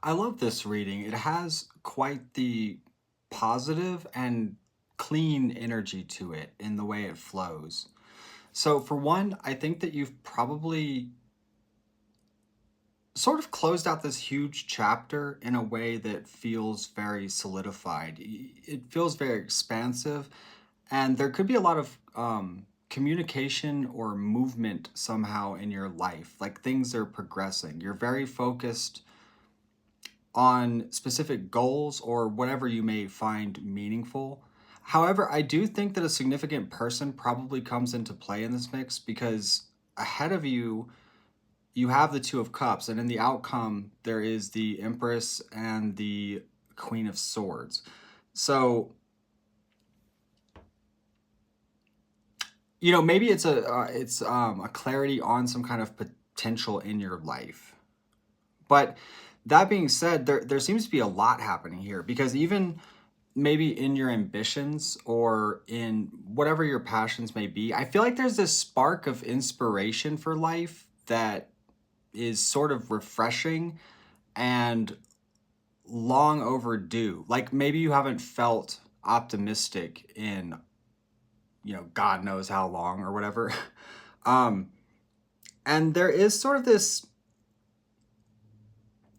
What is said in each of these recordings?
I love this reading. It has quite the positive and clean energy to it in the way it flows. So, for one, I think that you've probably sort of closed out this huge chapter in a way that feels very solidified. It feels very expansive, and there could be a lot of communication or movement somehow in your life. Like things are progressing. You're very focused on specific goals or whatever you may find meaningful. However, I do think that a significant person probably comes into play in this mix because ahead of you, you have the Two of Cups, and in the outcome, there is the Empress and the Queen of Swords. So, maybe it's a clarity on some kind of potential in your life. But that being said, there seems to be a lot happening here because even maybe in your ambitions or in whatever your passions may be, I feel like there's this spark of inspiration for life that is sort of refreshing and long overdue. Like maybe you haven't felt optimistic in, God knows how long or whatever. um, and there is sort of this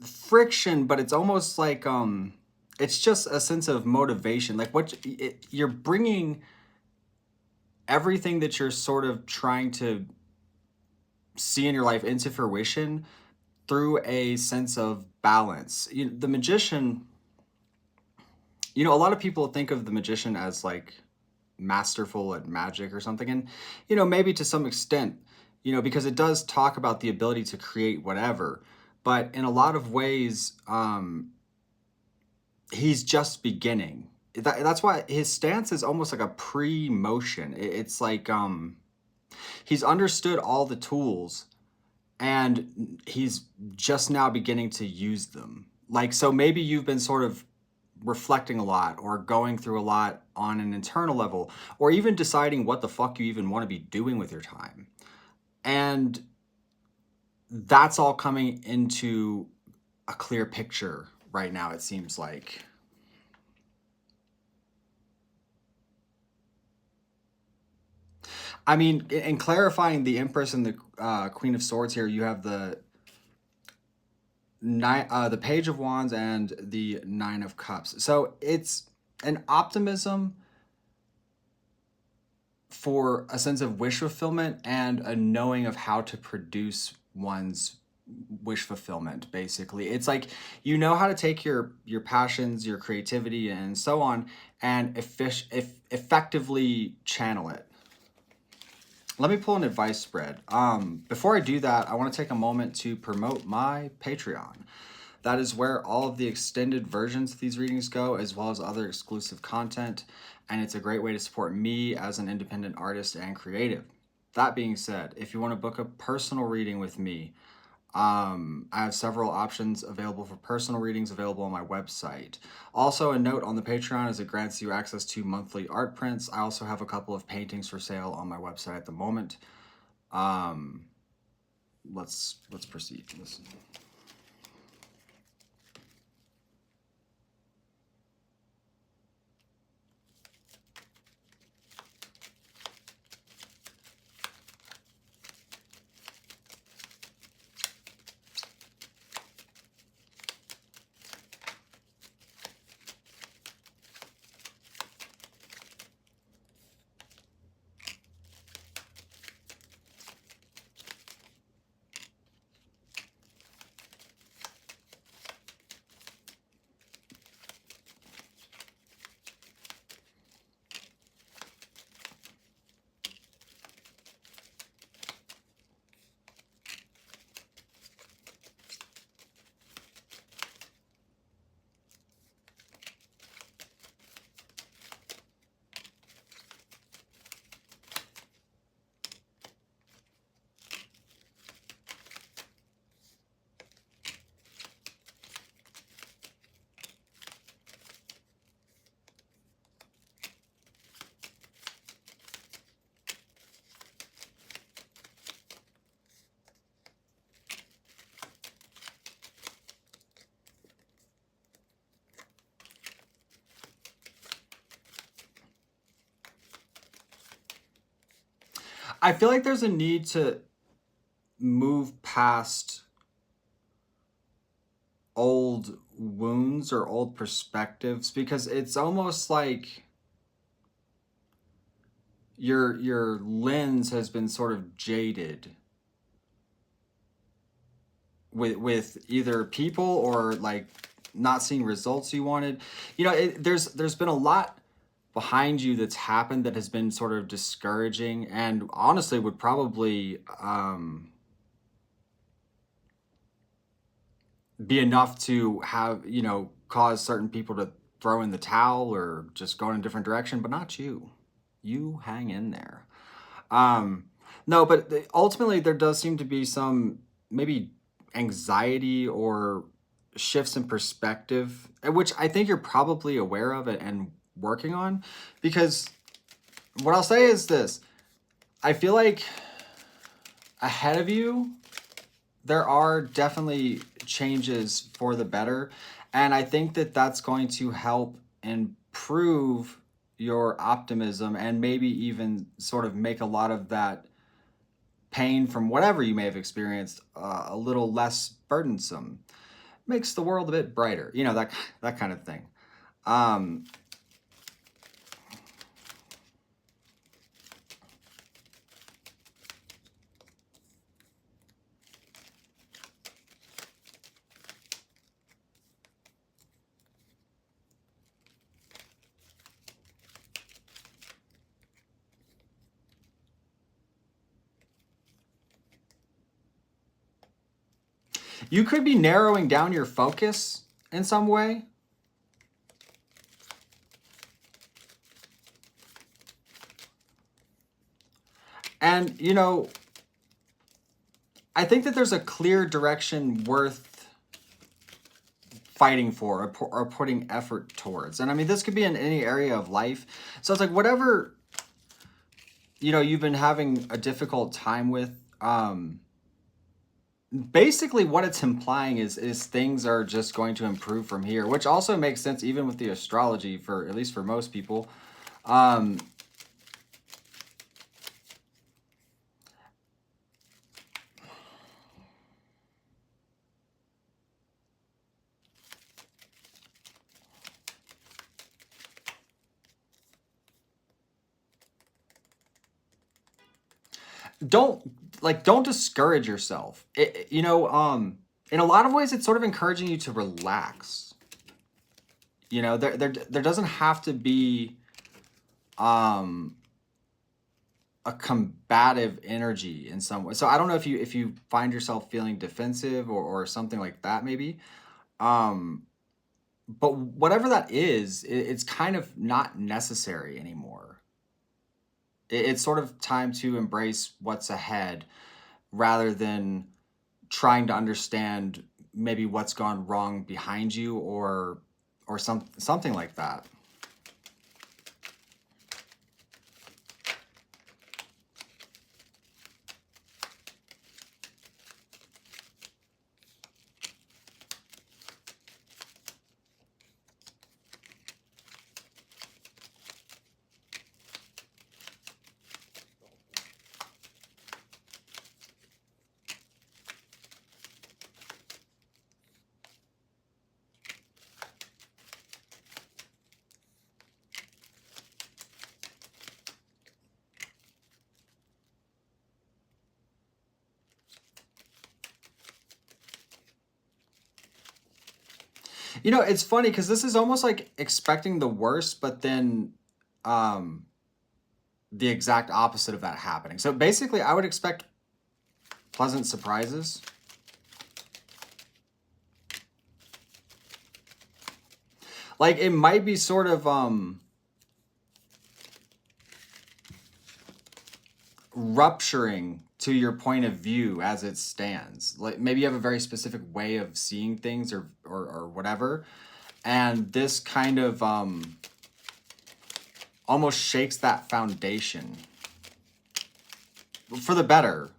friction, but it's almost like it's just a sense of motivation. Like you're bringing everything that you're sort of trying to see in your life into fruition through a sense of balance. The magician, a lot of people think of the magician as like masterful at magic or something. And, maybe to some extent, because it does talk about the ability to create whatever. But in a lot of ways, he's just beginning. That's why his stance is almost like a pre-motion. It's like he's understood all the tools and he's just now beginning to use them. Like, so maybe you've been sort of reflecting a lot or going through a lot on an internal level, or even deciding what the fuck you even want to be doing with your time. And that's all coming into a clear picture right now, it seems like. I mean, in clarifying the Empress and the Queen of Swords here, you have the the Page of Wands and the Nine of Cups. So it's an optimism for a sense of wish fulfillment and a knowing of how to produce one's wish fulfillment. Basically, it's like how to take your passions, your creativity, and so on, and effectively channel it. Let me pull an advice spread. Before I do that, I want to take a moment to promote my Patreon. That is where all of the extended versions of these readings go, as well as other exclusive content. And it's a great way to support me as an independent artist and creative. That being said, if you want to book a personal reading with me, I have several options available for personal readings available on my website. Also, a note on the Patreon is it grants you access to monthly art prints. I also have a couple of paintings for sale on my website at the moment. Let's proceed. Listen. I feel like there's a need to move past old wounds or old perspectives, because it's almost like your lens has been sort of jaded with either people or like not seeing results you wanted. You know, there's been a lot behind you that's happened that has been sort of discouraging, and honestly would probably be enough to have, you know, cause certain people to throw in the towel or just go in a different direction, but not you. You hang in there. Um, no, but ultimately there does seem to be some maybe anxiety or shifts in perspective, which I think you're probably aware of it and working on. Because what I'll say is this: I feel like ahead of you, there are definitely changes for the better. And I think that that's going to help improve your optimism and maybe even sort of make a lot of that pain from whatever you may have experienced a little less burdensome. Makes the world a bit brighter, you know, that kind of thing. Um, you could be narrowing down your focus in some way. And, you know, I think that there's a clear direction worth fighting for or putting effort towards. And I mean, this could be in any area of life. So it's like whatever, you know, you've been having a difficult time with, basically what it's implying is things are just going to improve from here, which also makes sense even with the astrology, for at least for most people. Um, don't don't discourage yourself. You know, in a lot of ways, it's sort of encouraging you to relax. You know, there doesn't have to be um a combative energy in some way. So I don't know if you find yourself feeling defensive or something like that, maybe. Um, but whatever that is, it's kind of not necessary anymore. It's sort of time to embrace what's ahead rather than trying to understand maybe what's gone wrong behind you or something like that. You know, it's funny because this is almost like expecting the worst, but then um, the exact opposite of that happening. So basically, I would expect pleasant surprises. Like it might be sort of rupturing to your point of view as it stands. Like maybe you have a very specific way of seeing things or whatever, and this kind of almost shakes that foundation for the better.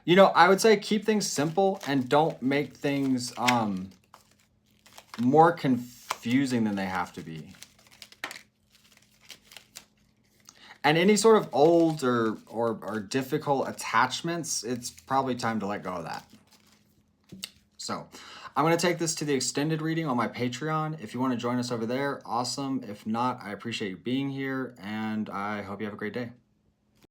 You know, I would say keep things simple and don't make things more confusing than they have to be. And any sort of old or difficult attachments, it's probably time to let go of that. So I'm going to take this to the extended reading on my Patreon. If you want to join us over there, awesome. If not, I appreciate you being here, and I hope you have a great day.